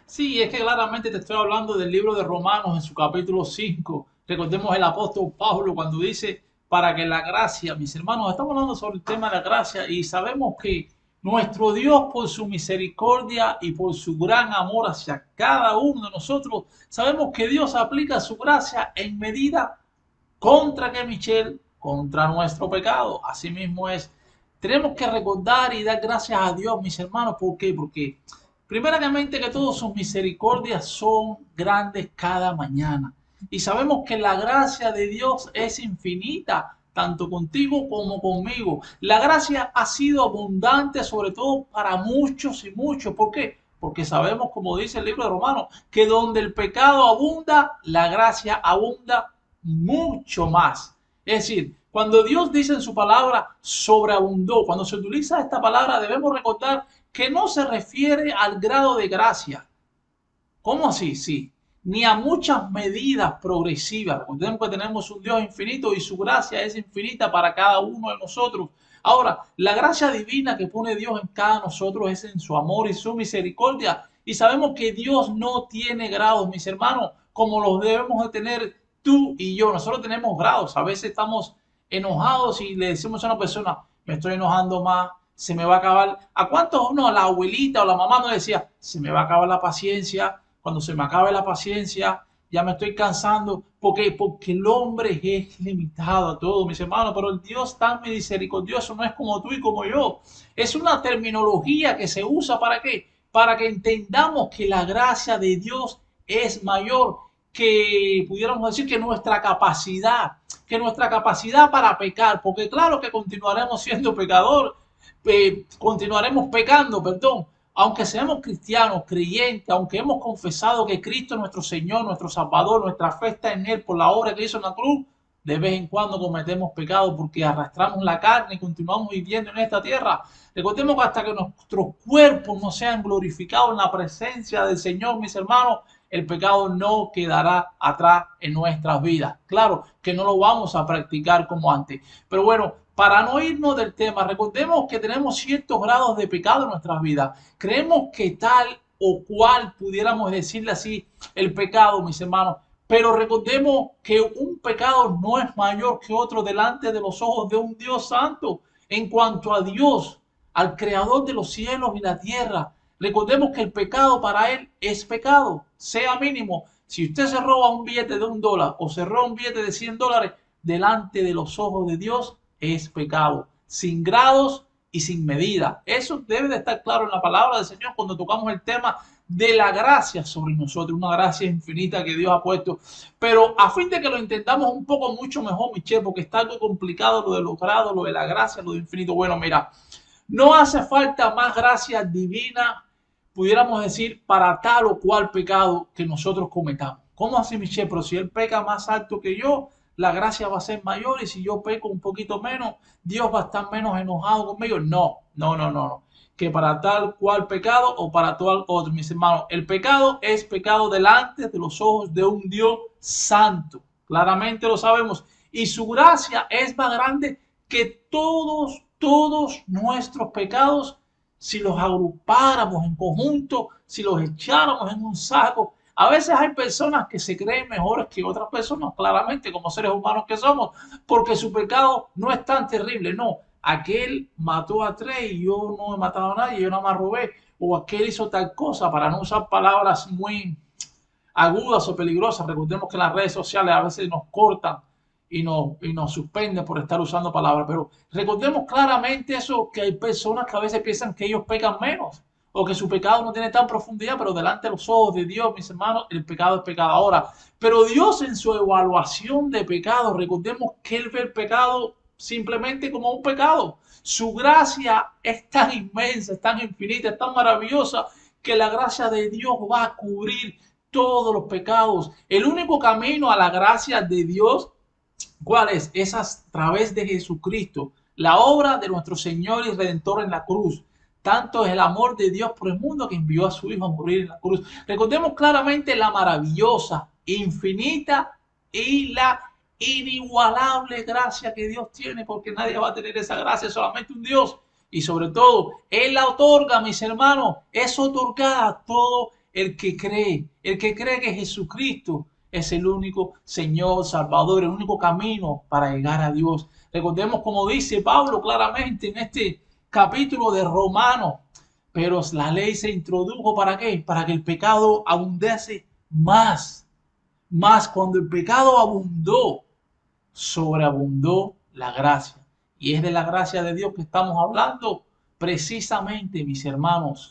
Sí, es que claramente te estoy hablando del libro de Romanos en su capítulo 5. Recordemos el apóstol Pablo cuando dice, para que la gracia, mis hermanos, estamos hablando sobre el tema de la gracia y sabemos que nuestro Dios por su misericordia y por su gran amor hacia cada uno de nosotros, sabemos que Dios aplica su gracia en medida contra que Michelle, contra nuestro pecado. Así mismo es. Tenemos que recordar y dar gracias a Dios, mis hermanos. ¿Por qué? Porque primeramente que todas sus misericordias son grandes cada mañana. Y sabemos que la gracia de Dios es infinita, tanto contigo como conmigo. La gracia ha sido abundante, sobre todo para muchos y muchos. ¿Por qué? Porque sabemos, como dice el libro de Romanos, que donde el pecado abunda, la gracia abunda mucho más. Es decir, cuando Dios dice en su palabra sobreabundó, cuando se utiliza esta palabra debemos recordar que no se refiere al grado de gracia. ¿Cómo así? Sí. Ni a muchas medidas progresivas. Recordemos que tenemos un Dios infinito y su gracia es infinita para cada uno de nosotros. Ahora, la gracia divina que pone Dios en cada nosotros es en su amor y su misericordia. Y sabemos que Dios no tiene grados, mis hermanos, como los debemos de tener tú y yo. Nosotros tenemos grados. A veces estamos enojados y le decimos a una persona, me estoy enojando más, se me va a acabar. ¿A cuántos uno, la abuelita o la mamá nos decía, se me va a acabar la paciencia? Cuando se me acabe la paciencia, ya me estoy cansando. Porque el hombre es limitado a todo, mis hermanos. Pero el Dios tan misericordioso no es como tú y como yo. Es una terminología que se usa ¿para qué? Para que entendamos que la gracia de Dios es mayor que pudiéramos decir que nuestra capacidad para pecar, porque claro que continuaremos siendo pecador, continuaremos pecando, perdón, aunque seamos cristianos, creyentes, aunque hemos confesado que Cristo es nuestro Señor, nuestro Salvador, nuestra fe está en Él por la obra que hizo en la cruz, de vez en cuando cometemos pecado porque arrastramos la carne y continuamos viviendo en esta tierra. Recordemos que hasta que nuestros cuerpos no sean glorificados en la presencia del Señor, mis hermanos, el pecado no quedará atrás en nuestras vidas. Claro que no lo vamos a practicar como antes. Pero bueno, para no irnos del tema, recordemos que tenemos ciertos grados de pecado en nuestras vidas. Creemos que tal o cual, pudiéramos decirle así, el pecado, mis hermanos. Pero recordemos que un pecado no es mayor que otro delante de los ojos de un Dios santo. En cuanto a Dios, al creador de los cielos y la tierra, recordemos que el pecado para él es pecado, sea mínimo. Si usted se roba un billete de $1 o se roba un billete de $100, delante de los ojos de Dios es pecado, sin grados y sin medida. Eso debe de estar claro en la palabra del Señor cuando tocamos el tema de la gracia sobre nosotros, una gracia infinita que Dios ha puesto. Pero a fin de que lo intentamos un poco mucho mejor, Michelle, porque está algo complicado lo de los grados, lo de la gracia, lo de infinito. Bueno, mira, no hace falta más gracia divina, pudiéramos decir, para tal o cual pecado que nosotros cometamos. ¿Cómo así, Michelle? Pero si él peca más alto que yo, la gracia va a ser mayor y si yo peco un poquito menos, Dios va a estar menos enojado conmigo. No, no, no, no, no. Que para tal cual pecado o para tal otro, mis hermanos, el pecado es pecado delante de los ojos de un Dios santo. Claramente lo sabemos. Y su gracia es más grande que todos nuestros pecados, si los agrupáramos en conjunto, si los echáramos en un saco. A veces hay personas que se creen mejores que otras personas, claramente, como seres humanos que somos, porque su pecado no es tan terrible. No, aquel mató a tres y yo no he matado a nadie, yo nada más robé. O aquel hizo tal cosa, para no usar palabras muy agudas o peligrosas. Recordemos que las redes sociales a veces nos cortan y nos suspenden por estar usando palabras. Pero recordemos claramente eso, que hay personas que a veces piensan que ellos pecan menos o que su pecado no tiene tan profundidad, pero delante de los ojos de Dios, mis hermanos, el pecado es pecado. Ahora, pero Dios en su evaluación de pecado, recordemos que Él ve el pecado simplemente como un pecado. Su gracia es tan inmensa, es tan infinita, es tan maravillosa, que la gracia de Dios va a cubrir todos los pecados. El único camino a la gracia de Dios, ¿cuál es? Es a través de Jesucristo, la obra de nuestro Señor y Redentor en la cruz. Tanto es el amor de Dios por el mundo que envió a su Hijo a morir en la cruz. Recordemos claramente la maravillosa, infinita y la inigualable gracia que Dios tiene, porque nadie va a tener esa gracia, solamente un Dios. Y sobre todo, Él la otorga, mis hermanos, es otorgada a todo el que cree que Jesucristo es el único Señor, Salvador, el único camino para llegar a Dios. Recordemos como dice Pablo claramente en este capítulo de Romanos, pero la ley se introdujo ¿para qué? Para que el pecado abundase más. Más cuando el pecado abundó, sobreabundó la gracia. Y es de la gracia de Dios que estamos hablando precisamente, mis hermanos.